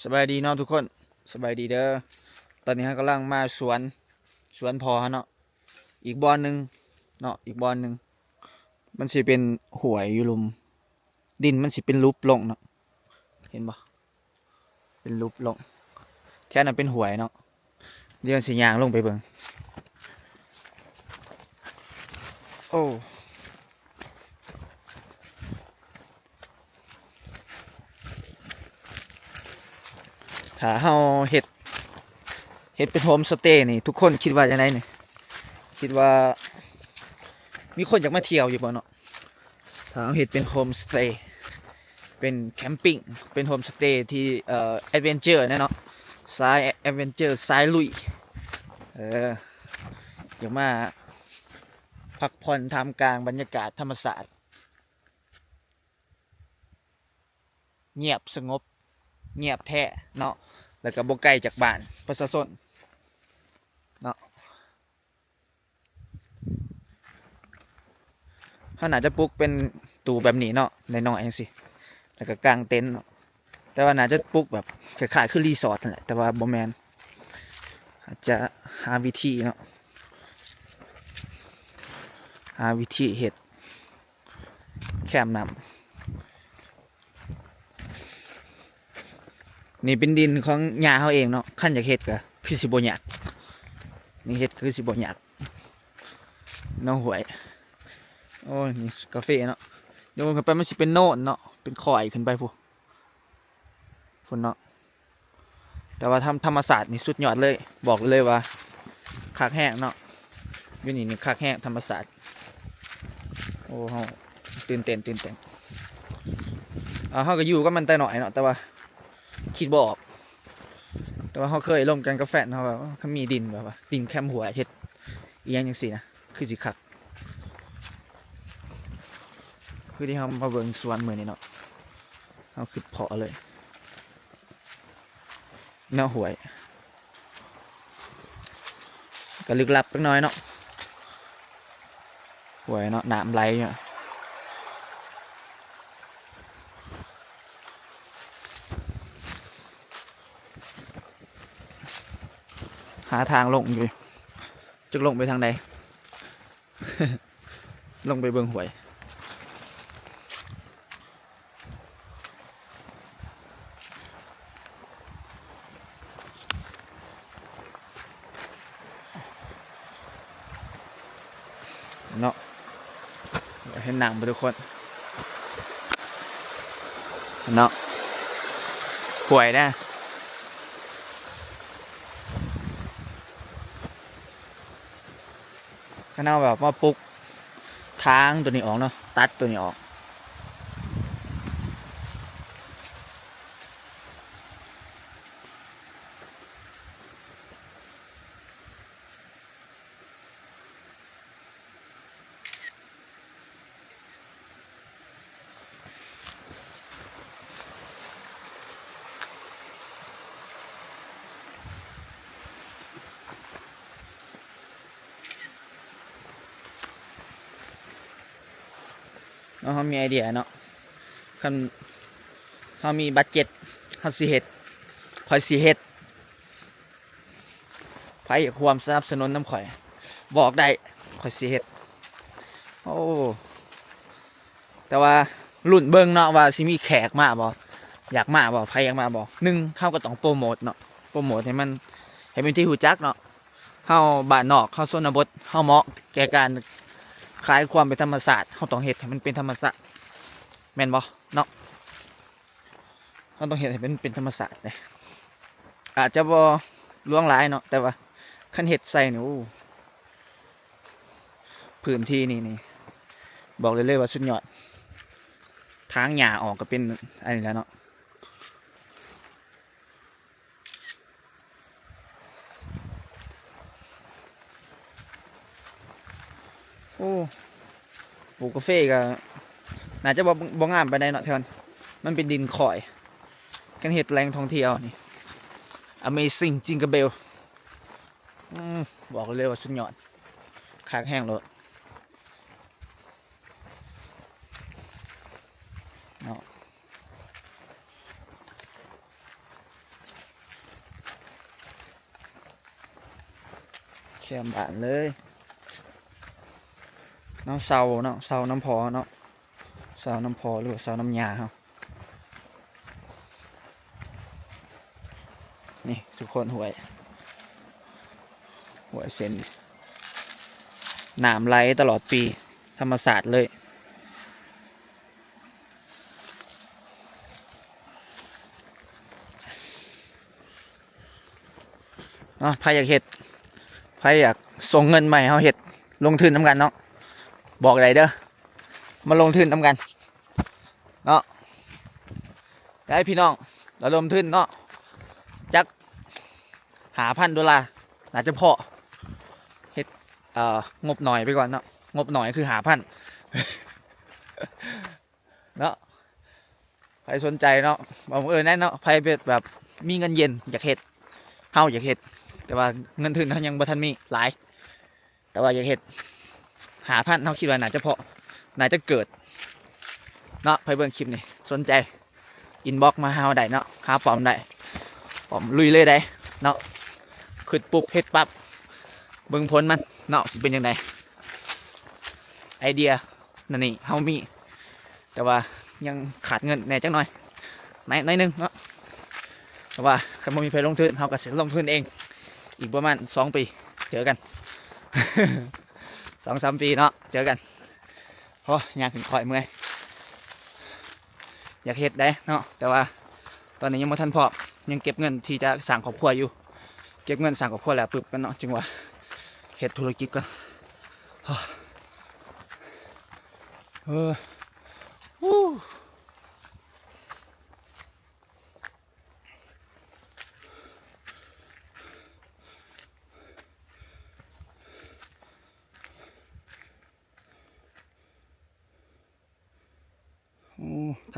สบายดีเนาะทุกคนสบายดีเด้อตอนนี้เรากำลังมาสวนพอเนาะอีกบอนหนึ่งเนาะอีกบอนหนึ่งมันสิเป็นหวยอยู่ลุมดินมันสิเป็นรูปลงเนาะเห็นบ่เป็นรูปลงแค่นั้นเป็นหวยเนาะเดี๋ยวสิย่างลงไปเบิ่งโอ้ถ้าเฮาเฮ็ดเป็นโฮมสเตย์นี่ทุกคนคิดว่าจังไดนี่คิดว่ามีคนอยากมาเที่ยวอยู่บ่เนาะถ้าเฮาเฮ็ดเป็นโฮมสเตย์เป็นแคมปิ้งเป็นโฮมสเตย์ที่แอดเวนเจอร์เนาะสายแอดเวนเจอร์สายลุยอยากมาพักผ่อนท่ามกลางบรรยากาศธรรมศาสตร์เงียบสงบเงียบแท้เนาะแล้วก็บ่ไกลจากบ้านประชาชนเนาะเขาน่าจะปลูกเป็นตู้แบบนี้เนาะน้อยๆจังซี่แล้วก็กางเต็นท์เนาะแต่ว่าน่าจะปลูกแบบคล้ายๆคือรีสอร์ทนั่นแหละแต่ว่าบ่แม่นอาจจะหาวิธีเนาะหาวิธีเฮ็ดแคมป์น้ำนี่เป็นดินของหญ้าเขาเองเนาะคันอยากเฮ็ดก็คือสิบ่ยากนี่เฮ็ดคือสิบ่ยากเนาะหวยโอ้ยนี่กาแฟเนาะเดี๋ยวมันขึ้นไปมันสิเป็นโน่นเนาะเป็นข่อยขึ้นไปพูพุ่นเนาะแต่ว่าทำธรรมศาสตร์นี่สุดยอดเลยบอกเลยว่าคักแห้งเนาะอยู่นี่คักแห้งธรรมศาสตร์โอ้เฮาตื่นเต้นเฮาก็อยู่กับมันแต่หน่อยเนาะแต่ว่าคิดบ่ออกแต่ว่าเฮาเคยลงกันกับแฟนเฮาแบบเขามีดินแบบว่าดินแคมหัวเฮ็ดอีหยังจังซี่นะคือสิคักคือที่เฮามาเบิ่งสวนมื้อนี้เนาะเฮาคือเพาะเลยแนวหวยก็ลึกลับจักหน่อยเนาะหวยเนาะน้ำไหลเนาะหาทางลงอยู่จะลงไปทางใด ลงไปเบิ่งหวยเนาะเห็นหนังไปทุกคนเนาะหวยนะก็น่าแบบว่าปลุกทางตัวนี้ออกเนาะตัดตัวนี้ออกเนาะเขามีไอเดียเนาะคันเขามีบัดเจ็ตเขาสิเฮ็ดคอยสิเฮ็ดไผอยากความสนับสนุนน้ำข่อยบอกได้คอยสิเฮ็ดโอ้แต่ว่ารุ่นเบิ่งเนาะว่าสิมีแขกมาบ่อยากมาบ่ไผอยากมาบ่หนึ่งเขาก็ต้องโปรโมทเนาะโปรโมทให้เป็นที่รู้จักเนาะเฮาบ้านนอกเฮาชนบทเฮาเหมาะแก่การขายความเป็นธรรมศาสตร์เฮาต้องเฮ็ดให้มันเป็นธรรมศาสตร์แม่นบ่เนาะเฮาต้องเฮ็ดให้เป็นธรรมศาสตร์เลยอาจจะบ่ล่วงหลายเนาะแต่ว่าคันเฮ็ดใส่นี่โอ้พื้นที่นี่บอกเลยว่าสุดยอดทางหญ้าออกก็เป็นอันนี้แล้วเนาะโอ้ปลูกกาแฟก็น่าจะบ่งามปานใดเนาะแถวนั้นมันเป็นดินข่อยกันเฮ็ดแหล่งท่องเที่ยวนี่ Amazing Jingle Bell บอกเลยว่าสุดยอดคักแห้งเลยเนาะ แคมบ้านเลยเนาะเสาเนาะเสาน้ำพอเนาะเสาน้ำพอหรือว่าเสาน้ำยาครับนี่ทุกคนหวยเส้นน้ำไหลตลอดปีธรรมศาสตร์เลยเนาะใครอยากเห็ดใครอยากส่งเงินใหม่เขาเห็ดลงทุนน้ำกันเนาะบอกอะไรเด้อมาลงทุนน้ำกันเนาะได้พี่น้องเราลงทุนเนาะจัก$5,000อาจจะพอเห็ดงบหน่อยไปก่อนเนาะงบหน่อยคือ5,000เนาะใครสนใจเนาะบอกแน่เนาะใครแบบมีเงินเย็นอยากเห็ดเฮาอยากเห็ดแต่ว่าเงินทุนเขายังบ่ทันมีหลายแต่ว่าอยากเห็ด5,000เขาคิดว่าน่าจะพอน่าจะเกิดเนาะไปเบิ่งคลิปนี่สนใจอินบ็อกมาหาได้เนาะหาปอมได้ปอมลุยเลยได้เนาะขึ้นปุ๊บเฮ็ดปั๊บเบิ่งผลมันเนาะสิเป็นยังไงไอเดียนั่นนี่เฮามีแต่ว่ายังขาดเงินแน่จังหน่อยน้อยนึงเนาะแต่ว่าถ้าบ่มีใครลงทุนเฮาก็สิลงทุนเองอีกประมาณ2 ปีเจอกัน 2-3 ปีเนาะเจอกันโอ้ยากขึ้นคอยเมื่อยอยากเฮ็ดได้เนาะแต่ว่าตอนนี้ยังไม่ทันพอยังเก็บเงินที่จะสร้างครอบครัวอยู่เก็บเงินสร้างครอบครัวแล้วปึ๊บกันเนาะจึงว่าเฮ็ดธุรกิจก็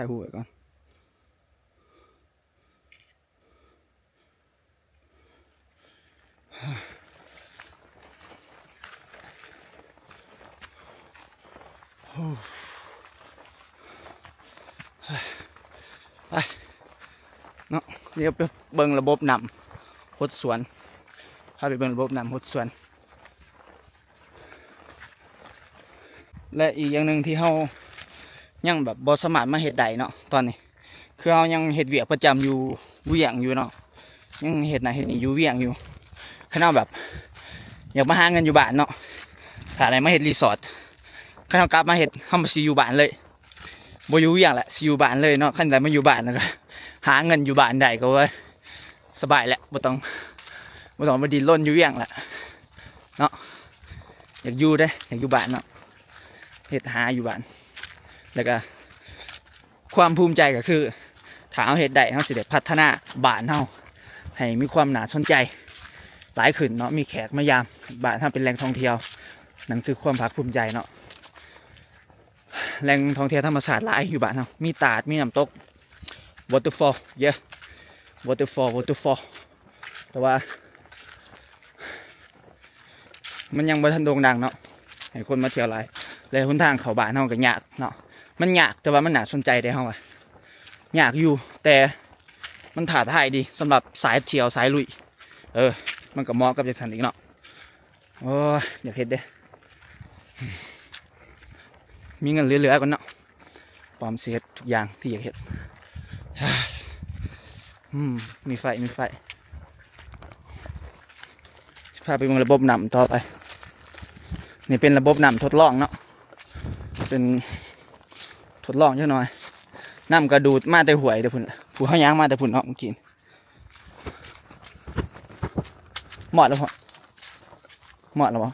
ถ่ายหูไว้ก่อนไปเนาะเดี๋ยวไปเบิ่งระบบน้ำหดสวนพาไปเบิ่งระบบน้ำหดสวนและอีกอย่างหนึ่งที่เขายังแบบบ่สามารถมาเฮ็ดได้เนาะตอนนี้คือเรายังเฮ็ดเวียกประจำอยู่เวียงอยู่เนาะยังเฮ็ดเฮ็ดนี่อยู่เวียงอยู่ขณะแบบอยากมาหาเงินอยู่บ้านเนาะถ้าอะไรมาเฮ็ดรีสอร์ทขณะกลับมาเฮ็ดเฮามาสิอยู่บ้านเลยบ่อยู่เวียงแหละสิอยู่บ้านเลยเนาะคันใดมาอยู่บ้านแล้วก็หาเงินอยู่บ้านได้ก็ว่าสบายแหละบ่ต้องมาดิ้นรนอยู่เวียงแหละเนาะอยากอยู่ได้อยากอยู่บ้านเนาะเฮ็ดหาอยู่บ้านแล้วก็ความภูมิใจก็คือถ้าเอาเฮ็ดได้เฮาสิได้พัฒนาบ้านเฮาให้มีความน่าสนใจหลายขึ้นเนาะมีแขกมายามบ้านเฮาเป็นแหล่งท่องเที่ยวนั่นคือความภาคภูมิใจเนาะแหล่งท่องเที่ยวธรรมชาติหลายอยู่บ้านเฮามีตาดมีน้ำตก waterfall เยอะ waterfall แต่ว่ามันยังบ่ทันโด่งดังเนาะให้คนมาเที่ยวหลายเลยหนทางเข้าบ้านเฮาก็ยากเนาะมันยากแต่ว่ามันน่าสนใจได้เฮาว่ายากอยู่แต่มันท้าทายดีสำหรับสายเที่ยวสายลุยมันก็เหมาะกับจังซั่นอีกเนาะโอ้ยอยากเฮ็ดเด้มีเงินเหลือๆก่อนเนาะพร้อมเสียทุกอย่างที่อยากเฮ็ดมีไฟพาไปเบิ่งระบบน้ำต่อไปนี่เป็นระบบน้ำทดลองเนาะเป็นทดลองเยอะหน่อยน้ำกระดูดมาแต่หวยแต่พุ่นผู้เขาย่างมาแต่พุ่นเนาะเมื่อกี้หมดแล้วเหรอ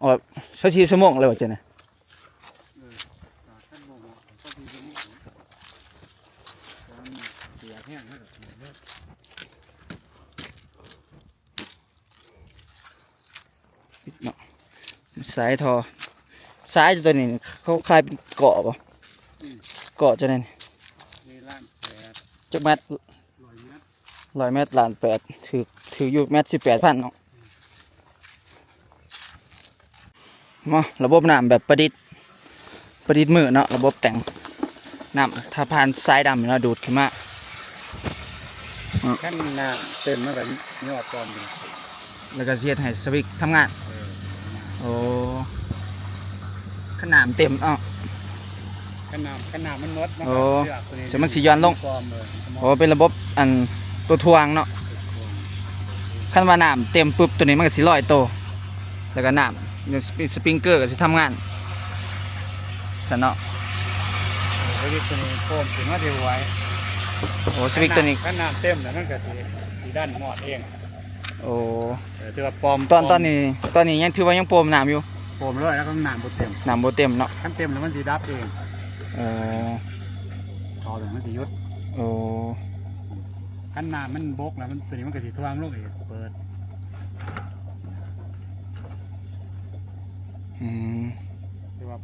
อ๋อ24 ชั่วโมงเลยว่าเจ๊นะสายทอสายตัวนี้เขาคลายเป็นเกาะป่ะเกาะจะนั่นจักแมตร100 เมตร1,800,000ถืออยู่1,18,000เนาะมาระบบน้ำแบบประดิษฐ์มือเนาะระบบแต่งน้ำถ้าผ่านสายดำเราดูดขึ้นมา ขั้นน้ำเต็มมาแบบยอดปลอมอยู่ แล้วก็เสียดให้สวิกทำงาน เออ โอ้ขนาดเต็มอ้อ ขั้นน้ำมันลด โอ้เดี๋ยวมันสิย้อนลง ปลอมเลย โอ้เป็นระบบอันตัวทวงเนาะขั้นว่าน้ำเต็มปุ๊บตัวนี้มันก็สิลอยโตวแล้วก็น้ำสปริงเกอร์ก็สิทำงานสนเนาะ ไอ้ตัวนี้โฟมถึงว่าเดียวไว้ โอ้สวิกตัวนี้ ขั้นน้ำเต็มแล้วมันก็สีด้านหมอดเอง โอ้ แต่ว่าปลอม ตอนนี้ยังถือว่ายังโปมน้ำอยู่ โฟมเลยแล้วก็น้ำบ่เต็ม น้ำโบเต็มเนาะ ขั้นเต็มแล้วมันสีดับเอง โอ้ พอเลยมันสียุด โอ้ ขั้นน้ำมันบกแล้วมันตัวนี้มันก็สีทวงลงเองเปิด อืม แต่ว่า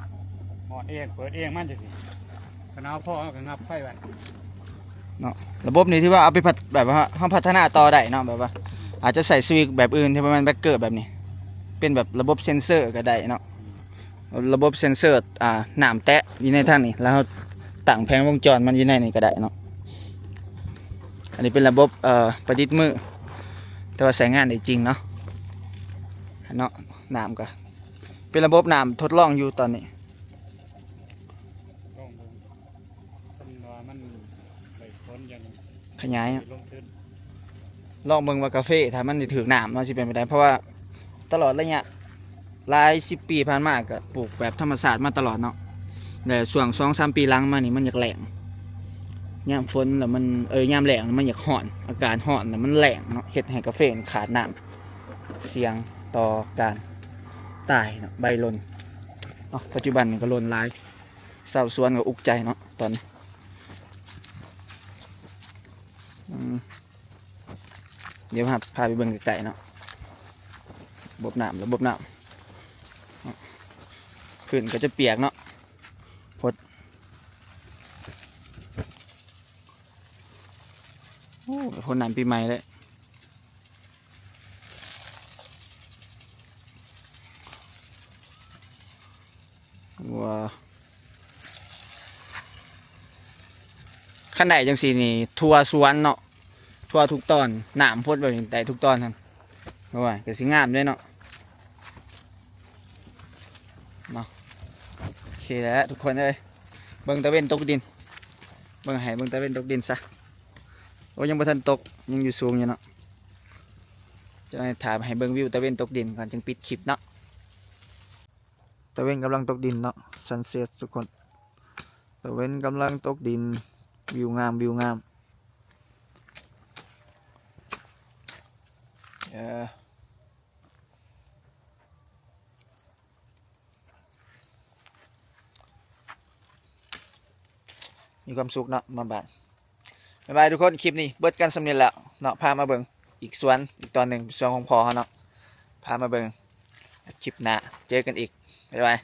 หมอดเองเปิดเองมันจะสิขนาดพ่อเอาก็งับไฟไว้ เนาะระบบนี้ที่ว่าเอาไปแบบว่าเขาพัฒนาต่อได้เนาะแบบว่า อาจจะใส่สวิกแบบอื่นที่มันแบ็กเกอร์แบบนี้ เป็นแบบระบบเซ็นเซอร์ก็ได้เนาะระบบเซ็นเซอร์น้ำแตะอยู่ในทางนี้แล้วเราตั้งแผงวงจรมันอยู่ในนี้ก็ได้เนาะอันนี้เป็นระบบประดิษฐ์มือแต่ว่าใช้งานได้จริงเนาะน้ำก็เป็นระบบน้ำทดลองอยู่ตอนนี้ ลงเบิ่งคนว่ามันไปพ้นยัง ขยายเนาะ ลงทุน ลองเบิ่งว่ากาแฟถ้ามันได้ถือน้ำมันสิเป็นไปได้เพราะว่าตลอดระยะหลาย10 ปีผ่านมาก็ปลูกแบบธรรมศาสตร์มาตลอดเนาะแต่ช่วง2-3 ปีหลังมานี่มันอยากแหลงยามฝนแล้วมันยามแหลงมันอยากห่อนอากาศห่อนแล้วมันแหลงเนาะเฮ็ดให้กาแฟขาดน้ำเสี่ยงต่อการตายเนาะใบหล่นเนาะปัจจุบันนี่ก็หล่นหลายชาวสวนก็อุกใจเนาะตอนนี้เดี๋ยวพาไปเบิ่งไกลๆเนาะระบบน้ำพื้นก็จะเปียกเนาะพดโอ้พ่นน้ำปีใหม่เลยว้าขั้นใดจังสีนี่ทัวสวนเนาะทัวทุกตอนหนามพดแบบนี้แต่ทุกตอนท่านเพราะว่าก็สิงามด้วยเนาะโอเคแล้วทุกคนเลยเบิ่งตะเวนตกดินเบิ่งตะเวนตกดินซะโอ้ยังบ่ทันตกยังอยู่สูงอยู่เนาะจะให้ถามให้เบิ่งวิวตะเวนตกดินก่อนจึงปิดคลิปเนาะตะเวนกำลังตกดินเนาะซันเซ็ตทุกคนตะเวนกำลังตกดินวิวงามมีความสุขเนาะมาบ้านบ๊ายบายทุกคนคลิปนี้เบิดกันสำเร็จแล้วเนาะพามาเบิ่งอีกสวนอีกตอนหนึ่งสวนของพ่อเขาเนาะพามาเบิ่งคลิปหน้าเจอกันอีกบ๊ายบาย